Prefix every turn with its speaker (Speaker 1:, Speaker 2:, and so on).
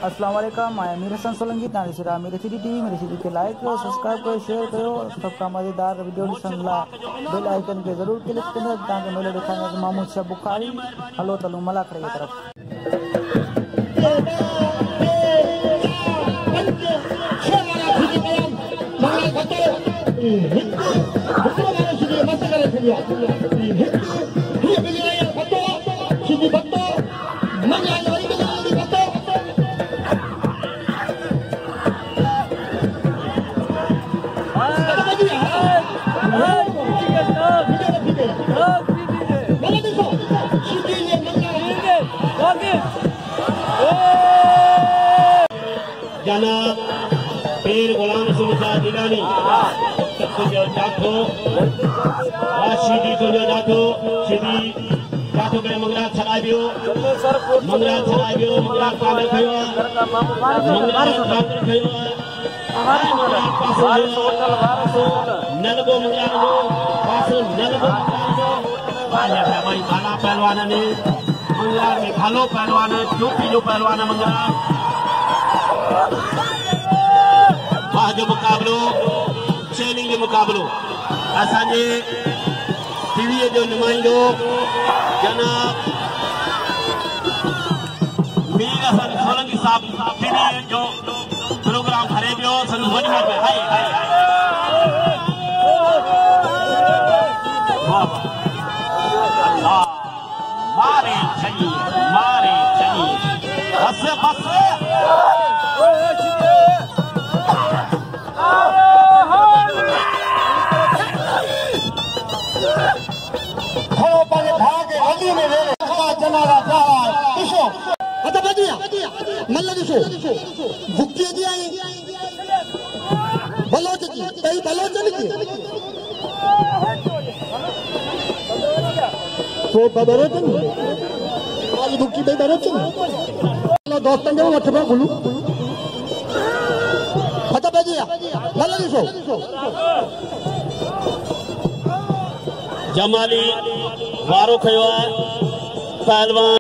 Speaker 1: अस्सलाम वालेकुम, मैं अमीर हसन सोलंकी तानी सिरा मेरे सिटी टीवी मेरे सिटी के लाइक करो, सब्सक्राइब करो, शेयर करो। सबका मजेदार वीडियो ला बेल आइकन के जरूर क्लिक करें ताकि मेरे दिखाने के मामूद से बुखारी हलो तलू मला करे तरफ
Speaker 2: जनाब पीर गुलाम सुल्तान जिलानी जाठो सीधी तुझो जाठो सीधी जाठो के मंगरा छलाबियो मंगरा काले खयो मंगरा काले खयो नलगो मंगरा नो पासो नलगो वाले भाई बाला पहलवान ने मंगरा में भालो पहलवान चोटी जो पहलवान मंगरा जो मुकाबलो ट्रेनिंग जो मुकाबलो असांजे टीवी जो नुमाइंदो जनाब मीर हसन सोलंकी साहब टीवी जो प्रोग्राम भरे पियो संदसि वॾी में हाय हाय मारे चई बस बस भुक्की जी आई बलोच की कई बलोचन की तो बलोचन वाली भुक्की पे बलोचन दोस्तन जो वठ पे गुलू पता बेजिया भला दिसो जमाली वारो खयो पहलवान